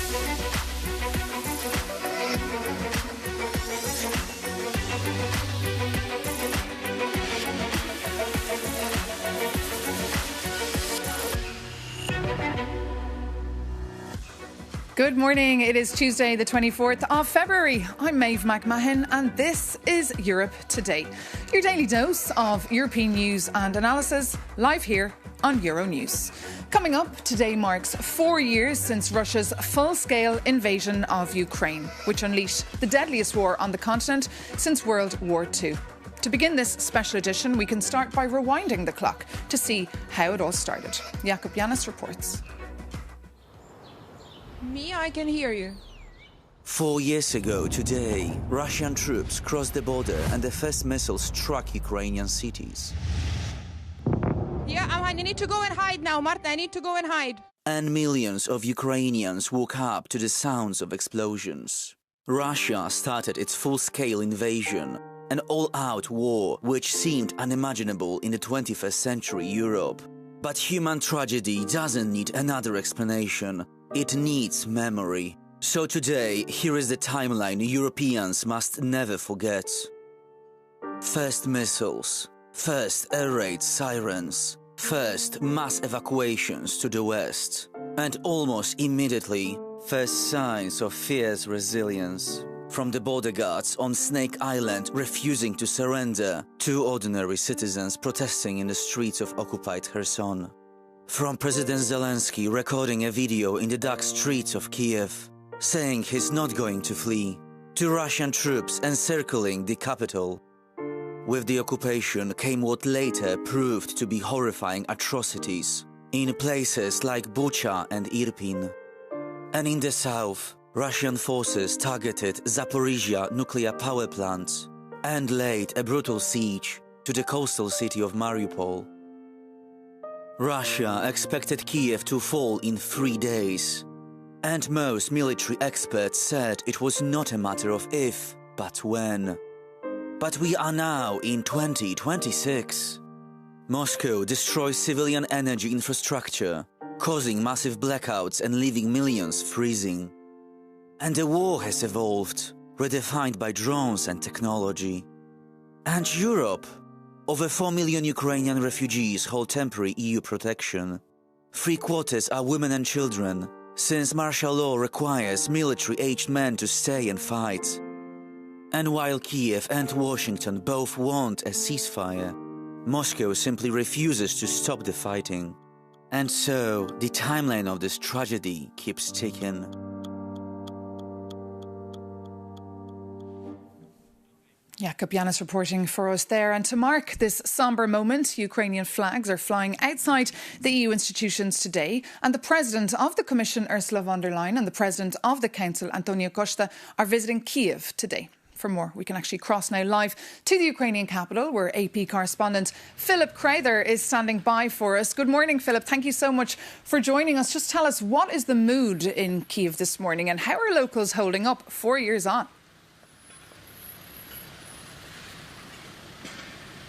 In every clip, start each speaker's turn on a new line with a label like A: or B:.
A: Good morning. It is Tuesday, the 24th of February. I'm Maeve McMahon, and this is Europe Today, your daily dose of European news and analysis, live here on Euronews. Coming up, today marks 4 years since Russia's full-scale invasion of Ukraine, which unleashed the deadliest war on the continent since World War II. To begin this special edition, we can start by rewinding the clock to see how it all started. Jakub Janis reports.
B: Me, I can hear you.
C: 4 years ago today, Russian troops crossed the border and the first missiles struck Ukrainian cities.
B: Yeah, I need to go and hide now, Marta. I need to go and hide.
C: And millions of Ukrainians woke up to the sounds of explosions. Russia started its full-scale invasion, an all-out war which seemed unimaginable in the 21st century Europe. But human tragedy doesn't need another explanation. It needs memory. So today, here is the timeline Europeans must never forget. First missiles, first air raid sirens, first mass evacuations to the west, and almost immediately, first signs of fierce resilience. From the border guards on Snake Island refusing to surrender to ordinary citizens protesting in the streets of occupied Kherson. From President Zelensky recording a video in the dark streets of Kiev, saying he's not going to flee, to Russian troops encircling the capital. With the occupation came what later proved to be horrifying atrocities in places like Bucha and Irpin. And in the south, Russian forces targeted Zaporizhia nuclear power plant and laid a brutal siege to the coastal city of Mariupol. Russia expected Kiev to fall in 3 days, and most military experts said it was not a matter of if, but when. But we are now in 2026. Moscow destroys civilian energy infrastructure, causing massive blackouts and leaving millions freezing. And the war has evolved, redefined by drones and technology. And Europe? Over 4 million Ukrainian refugees hold temporary EU protection. 3/4 are women and children, since martial law requires military-aged men to stay and fight. And while Kiev and Washington both want a ceasefire, Moscow simply refuses to stop the fighting. And so, the timeline of this tragedy keeps ticking.
A: Jakub Janis reporting for us there. And to mark this sombre moment, Ukrainian flags are flying outside the EU institutions today. And the President of the Commission, Ursula von der Leyen, and the President of the Council, Antonio Costa, are visiting Kiev today. For more, we can actually cross now live to the Ukrainian capital, where AP correspondent Philip Crowther is standing by for us. Good morning, Philip. Thank you so much for joining us. Just tell us, what is the mood in Kiev this morning and how are locals holding up 4 years on?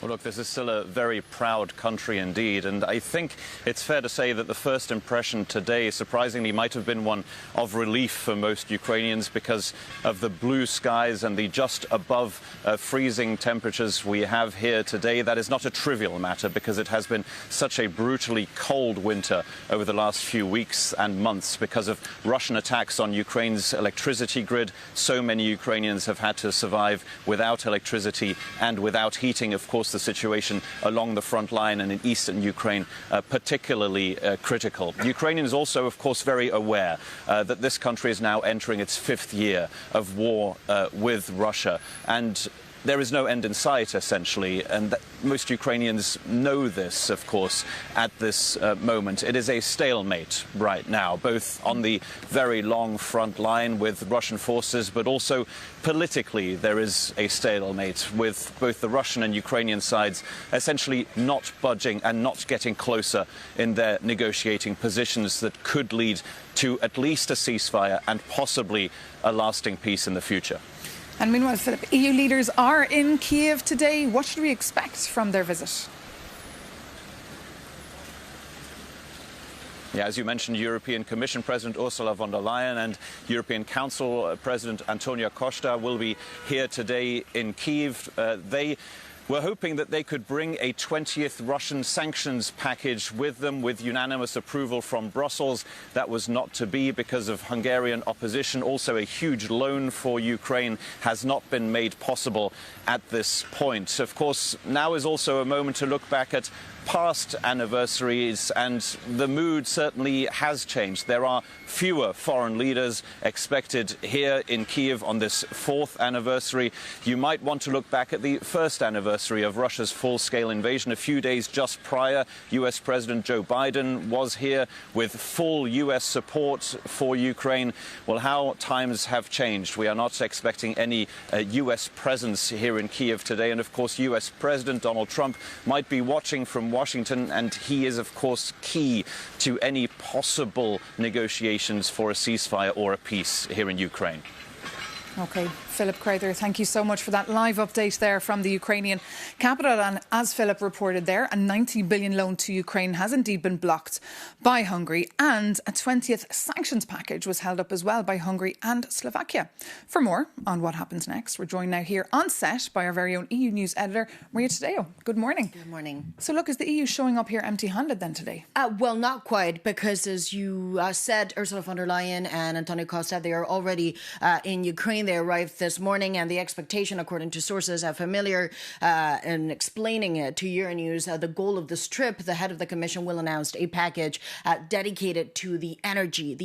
D: Well, look, this is still a very proud country indeed, and I think it's fair to say that the first impression today, surprisingly, might have been one of relief for most Ukrainians because of the blue skies and the just above freezing temperatures we have here today. That is not a trivial matter because it has been such a brutally cold winter over the last few weeks and months because of Russian attacks on Ukraine's electricity grid. So many Ukrainians have had to survive without electricity and without heating. Of course, the situation along the front line and in eastern Ukraine particularly critical. Ukraine is also, of course, very aware that this country is now entering its 5th year of war with Russia, and there is no end in sight, essentially, and most Ukrainians know this, of course, at this moment. It is a stalemate right now, both on the very long front line with Russian forces, but also politically there is a stalemate with both the Russian and Ukrainian sides essentially not budging and not getting closer in their negotiating positions that could lead to at least a ceasefire and possibly a lasting peace in the future.
A: And meanwhile, Philip, EU leaders are in Kiev today. What should we expect from their visit?
D: Yeah, as you mentioned, European Commission President Ursula von der Leyen and European Council President Antonio Costa will be here today in Kyiv. They were hoping that they could bring a 20th Russian sanctions package with them with unanimous approval from Brussels. That was not to be because of Hungarian opposition. Also, a huge loan for Ukraine has not been made possible at this point. Of course, now is also a moment to look back at past anniversaries, and the mood certainly has changed. There are fewer foreign leaders expected here in Kyiv on this 4th anniversary. You might want to look back at the 1st anniversary of Russia's full-scale invasion. A few days just prior, US President Joe Biden was here with full US support for Ukraine. Well, how times have changed. We are not expecting any US presence here in Kyiv today, and of course US President Donald Trump might be watching from Washington, and he is, of course, key to any possible negotiations for a ceasefire or a peace here in Ukraine.
A: OK, Philip Crowther, thank you so much for that live update there from the Ukrainian capital. And as Philip reported there, a 90 billion loan to Ukraine has indeed been blocked by Hungary, and a 20th sanctions package was held up as well by Hungary and Slovakia. For more on what happens next, we're joined now here on set by our very own EU News editor, Maria Tadeo. Good morning.
E: Good morning.
A: So look, is the EU showing up here empty-handed then today?
E: Well, not quite, because as you said, Ursula von der Leyen and Antonio Costa, they are already in Ukraine. They arrived this morning, and the expectation, according to sources familiar and explaining it to Euronews, the goal of this trip, the head of the Commission will announce a package dedicated to the energy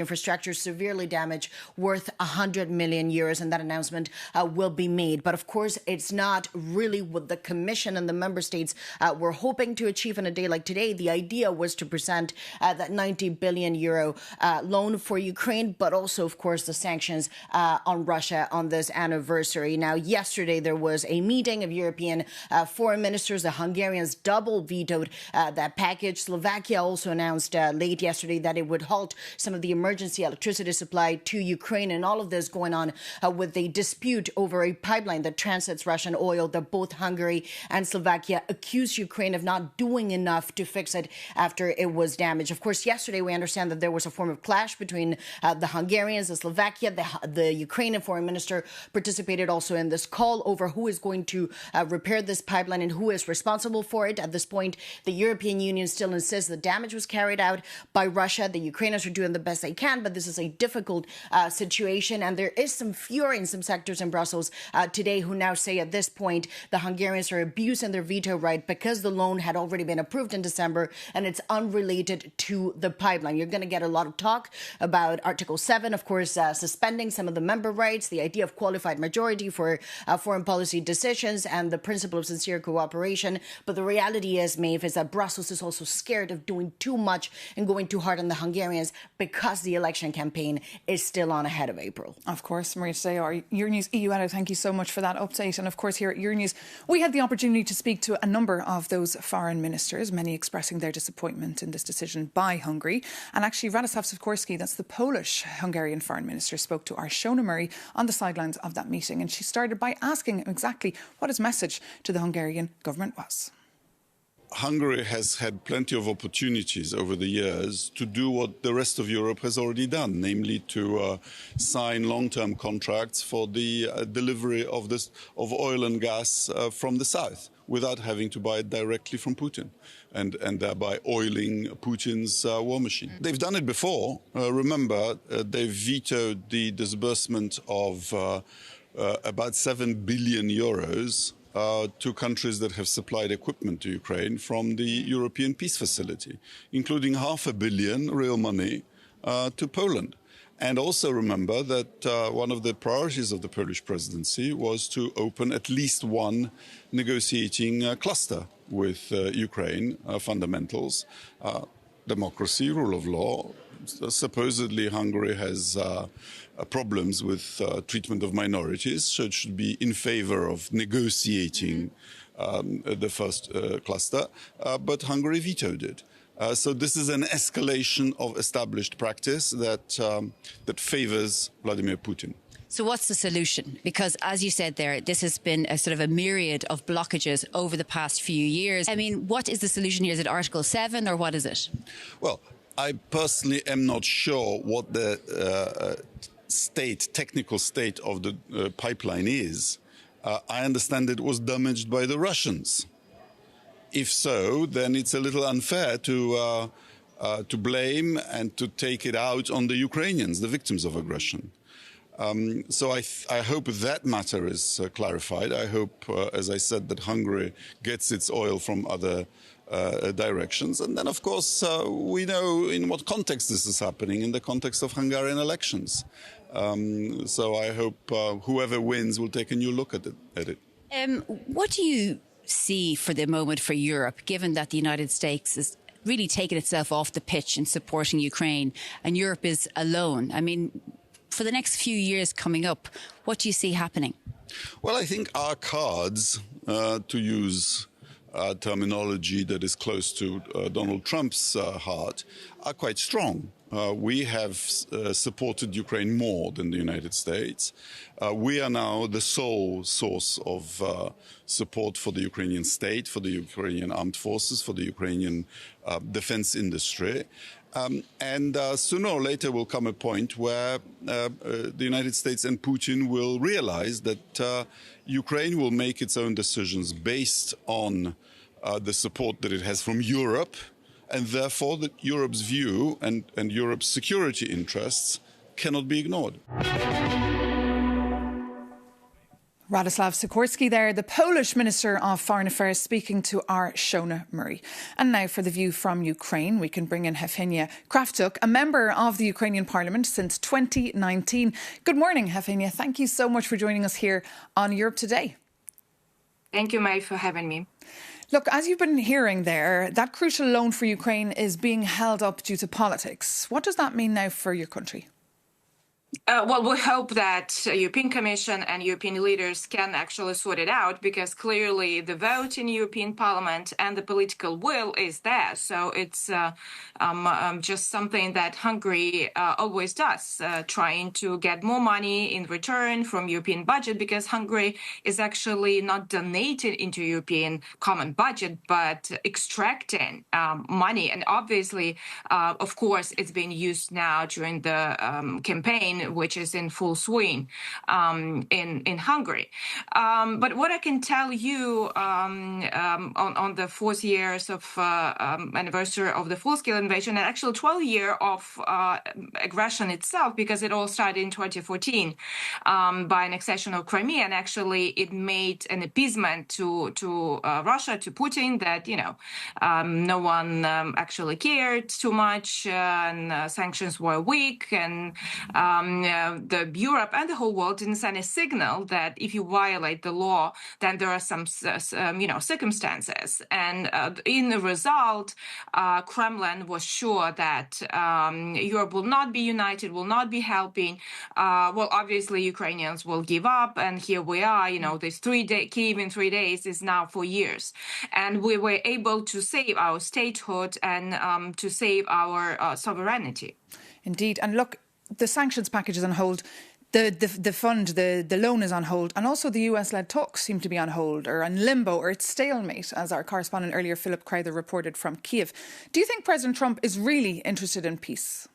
E: infrastructure severely damaged, worth 100 million euros, and that announcement will be made. But of course, it's not really what the Commission and the member states were hoping to achieve on a day like today. The idea was to present that 90 billion euro loan for Ukraine, but also, of course, the sanctions on Russia on this anniversary. Now, yesterday there was a meeting of European foreign ministers. The Hungarians double vetoed that package. Slovakia also announced late yesterday that it would halt some of the emergency electricity supply to Ukraine, and all of this going on with a dispute over a pipeline that transits Russian oil that both Hungary and Slovakia accused Ukraine of not doing enough to fix it after it was damaged. Of course, yesterday we understand that there was a form of clash between the Hungarians and Slovakia. The Ukrainian foreign minister participated also in this call over who is going to repair this pipeline and who is responsible for it. At this point, the European Union still insists the damage was carried out by Russia. The Ukrainians are doing the best they can, but this is a difficult situation. And there is some fury in some sectors in Brussels today who now say at this point the Hungarians are abusing their veto right because the loan had already been approved in December and it's unrelated to the pipeline. You're going to get a lot of talk about Article 7, of course, suspending some of the member rights, the idea of qualified majority for foreign policy decisions, and the principle of sincere cooperation. But the reality is, Maeve, is that Brussels is also scared of doing too much and going too hard on the Hungarians because the election campaign is still on ahead of April.
A: Of course, Maria Tadeo, our Euronews EU editor, thank you so much for that update. And of course, here at Euronews, we had the opportunity to speak to a number of those foreign ministers, many expressing their disappointment in this decision by Hungary. And actually, Radosław Sikorski, that's the Polish-Hungarian foreign minister, spoke to our Shona Murray on the sidelines of that meeting. And she started by asking exactly what his message to the Hungarian government was.
F: Hungary has had plenty of opportunities over the years to do what the rest of Europe has already done, namely to sign long-term contracts for the delivery of oil and gas from the south, without having to buy it directly from Putin and thereby oiling Putin's war machine. They've done it before. Remember, they vetoed the disbursement of about 7 billion euros to countries that have supplied equipment to Ukraine from the European Peace Facility, including €500 million real money to Poland. And also remember that one of the priorities of the Polish presidency was to open at least one negotiating cluster with Ukraine, fundamentals, democracy, rule of law. Supposedly Hungary has problems with treatment of minorities, so it should be in favor of negotiating the first cluster, but Hungary vetoed it. So this is an escalation of established practice that favors Vladimir Putin.
G: So what's the solution? Because, as you said there, this has been a sort of a myriad of blockages over the past few years. I mean, what is the solution here? Is it Article 7 or what is it?
F: Well, I personally am not sure what the technical state of the pipeline is. I understand it was damaged by the Russians. If so, then it's a little unfair to blame and to take it out on the Ukrainians, the victims of aggression. So I hope that matter is clarified. I hope, as I said, that Hungary gets its oil from other directions. And then, of course, we know in what context this is happening, in the context of Hungarian elections. So I hope whoever wins will take a new look at it.
G: What do you see for the moment for Europe, given that the United States has really taken itself off the pitch in supporting Ukraine and Europe is alone? I mean, for the next few years coming up, what do you see happening?
F: Well, I think our cards, to use terminology that is close to Donald Trump's heart, are quite strong. We have supported Ukraine more than the United States. We are now the sole source of support for the Ukrainian state, for the Ukrainian armed forces, for the Ukrainian defense industry. And sooner or later will come a point where the United States and Putin will realize that Ukraine will make its own decisions based on the support that it has from Europe, and therefore that Europe's view and Europe's security interests cannot be ignored.
A: Radoslaw Sikorski there, the Polish Minister of Foreign Affairs, speaking to our Shona Murray. And now for the view from Ukraine, we can bring in Hevgenia Kravchuk, a member of the Ukrainian Parliament since 2019. Good morning, Hevgenia. Thank you so much for joining us here on Europe Today.
H: Thank you, May, for having me.
A: Look, as you've been hearing there, that crucial loan for Ukraine is being held up due to politics. What does that mean now for your country?
H: Well, we hope that the European Commission and European leaders can actually sort it out, because clearly the vote in European Parliament and the political will is there. So it's just something that Hungary always does, trying to get more money in return from European budget, because Hungary is actually not donated into European common budget, but extracting money. And obviously, of course, it's being used now during the campaign, which is in full swing in Hungary. But what I can tell you on the 4th years of anniversary of the full-scale invasion, and actually 12th year of aggression itself, because it all started in 2014 by annexation of Crimea, and actually it made an appeasement to Russia, to Putin, that no one actually cared too much, and sanctions were weak, and the Europe and the whole world didn't send a signal that if you violate the law, then there are some circumstances. And in the result, Kremlin was sure that Europe will not be united, will not be helping. Well, obviously, Ukrainians will give up, and here we are. This Kyiv in 3 days is now 4 years, and we were able to save our statehood and to save our sovereignty.
A: Indeed, and look, the sanctions package is on hold. The loan is on hold, and also the US-led talks seem to be on hold, or on limbo, or it's stalemate, as our correspondent earlier, Philip Crowther, reported from Kiev. Do you think President Trump is really interested in peace?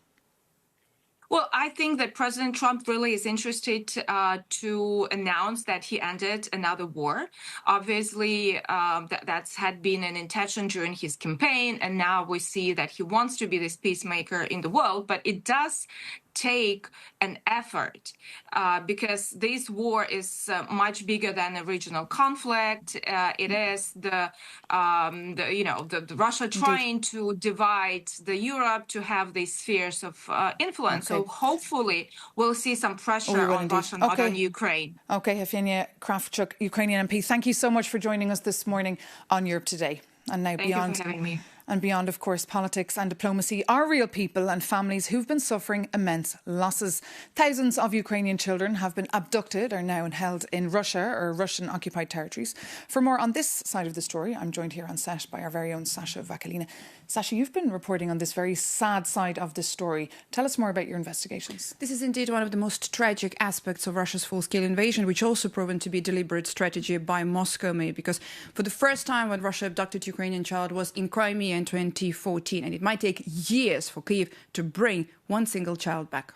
H: Well, I think that President Trump really is interested to announce that he ended another war. Obviously, that's had been an intention during his campaign, and now we see that he wants to be this peacemaker in the world, but it does take an effort because this war is much bigger than a regional conflict. It is the Russia trying to divide the Europe to have these spheres of influence. Okay. So hopefully we'll see some pressure on Russia, not on Ukraine.
A: Okay, Hevgenia Kravchuk, Ukrainian MP, thank you so much for joining us this morning on Europe Today. And now
H: Thank you for having me.
A: And beyond, of course, politics and diplomacy are real people and families who've been suffering immense losses. Thousands of Ukrainian children have been abducted, are now held in Russia or Russian-occupied territories. For more on this side of the story, I'm joined here on set by our very own Sasha Vakalina. Sasha, you've been reporting on this very sad side of the story. Tell us more about your investigations.
B: This is indeed one of the most tragic aspects of Russia's full-scale invasion, which also proven to be a deliberate strategy by Moscow, because for the first time when Russia abducted Ukrainian child was in Crimea, Crimea in 2014, and it might take years for Kyiv to bring one single child back.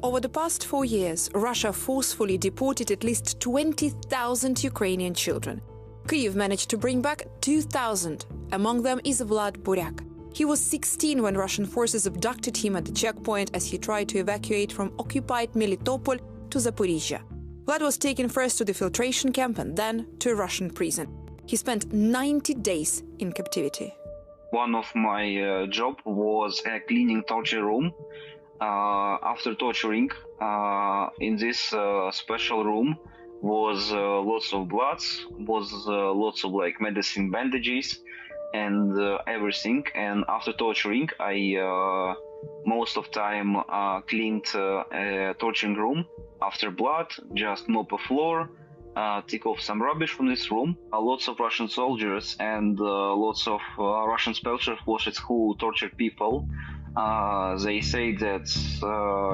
I: Over the past 4 years, Russia forcefully deported at least 20,000 Ukrainian children. Kyiv managed to bring back 2,000. Among them is Vlad Buryak. He was 16 when Russian forces abducted him at the checkpoint as he tried to evacuate from occupied Melitopol to Zaporizhia. Vlad was taken first to the filtration camp and then to a Russian prison. He spent 90 days in captivity.
J: One of my job was cleaning torture room. After torturing, in this special room was lots of bloods, was lots of like medicine bandages and everything. And after torturing, I most of time cleaned torturing room. After blood, just mop the floor, take off some rubbish from this room. Lots of Russian soldiers and lots of Russian special forces who tortured people. They say that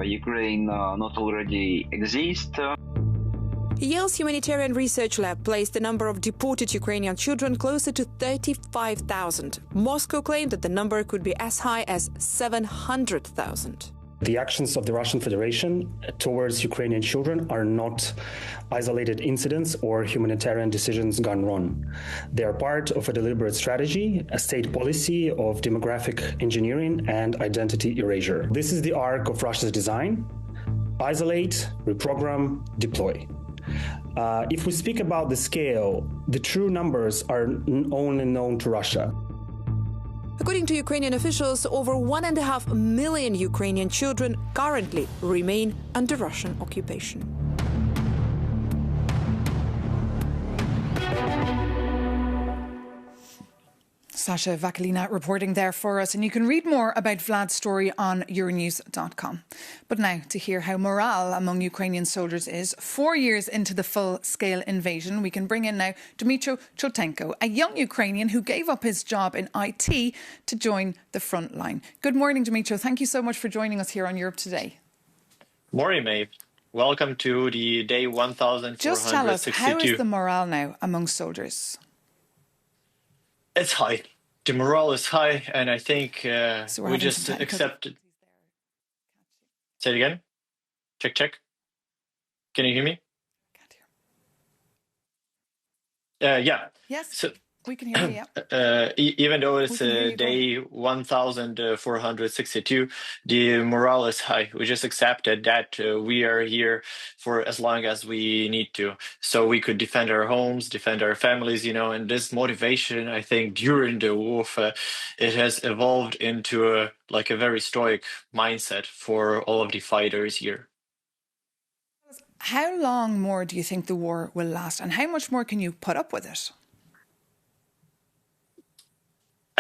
J: Ukraine not already exists.
I: Yale's Humanitarian Research Lab placed the number of deported Ukrainian children closer to 35,000. Moscow claimed that the number could be as high as 700,000.
K: The actions of the Russian Federation towards Ukrainian children are not isolated incidents or humanitarian decisions gone wrong. They are part of a deliberate strategy, a state policy of demographic engineering and identity erasure. This is the arc of Russia's design: isolate, reprogram, deploy. If we speak about the scale, the true numbers are only known to Russia.
I: According to Ukrainian officials, over 1.5 million Ukrainian children currently remain under Russian occupation.
A: Sasha Vakalina reporting there for us, and you can read more about Vlad's story on Euronews.com. But now to hear how morale among Ukrainian soldiers is 4 years into the full-scale invasion, we can bring in now Dmytro Chotenko, a young Ukrainian who gave up his job in IT to join the front line. Good morning, Dmytro. Thank you so much for joining us here on Europe Today.
L: Morning, Maeve. Welcome to the day 1462.
A: Just tell us, how is the morale now among soldiers?
L: It's high. The morale is high, and I think we just accepted. Say it again. Check. Can you hear me? Yeah.
A: Yes.
L: So,
A: we can hear you, yeah.
L: Even though it's day 1462, the morale is high. We just accepted that we are here for as long as we need to, so we could defend our homes, defend our families, and this motivation, I think, during the war, it has evolved into a very stoic mindset for all of the fighters here.
A: How long more do you think the war will last, and how much more can you put up with it?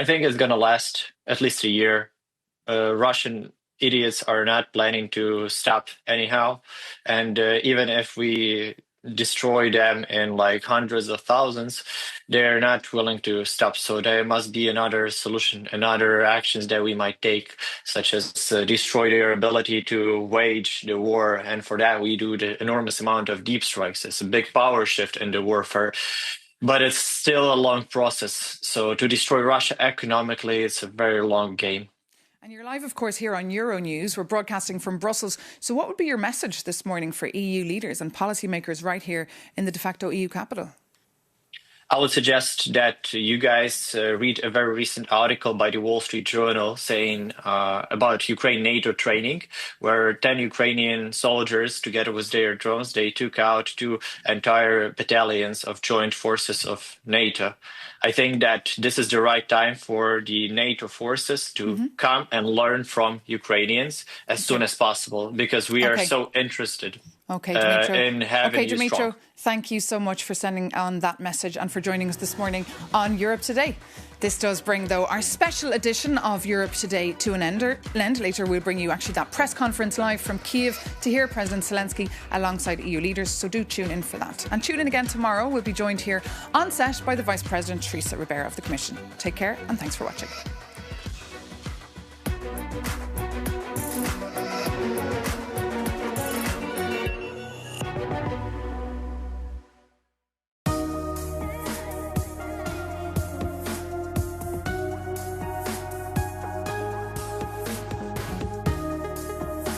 L: I think it's going to last at least a year. Russian idiots are not planning to stop anyhow. And even if we destroy them in hundreds of thousands, they're not willing to stop. So there must be another solution, another actions that we might take, such as destroy their ability to wage the war. And for that, we do the enormous amount of deep strikes. It's a big power shift in the warfare. But it's still a long process. So to destroy Russia economically, it's a very long game.
A: And you're live, of course, here on Euronews. We're broadcasting from Brussels. So what would be your message this morning for EU leaders and policymakers right here in the de facto EU capital?
L: I would suggest that you guys read a very recent article by the Wall Street Journal saying about Ukraine NATO training, where 10 Ukrainian soldiers, together with their drones, they took out 2 entire battalions of joint forces of NATO. I think that this is the right time for the NATO forces to come and learn from Ukrainians as soon as possible, because we are so interested.
A: Okay, Dmytro.
L: In having you
A: Dmytro,
L: strong.
A: Thank you so much for sending on that message and for joining us this morning on Europe Today. This does bring, though, our special edition of Europe Today to an end. Later, we'll bring you actually that press conference live from Kyiv to hear President Zelensky alongside EU leaders. So do tune in for that. And tune in again tomorrow. We'll be joined here on set by the Vice President, Teresa Ribeiro of the Commission. Take care and thanks for watching.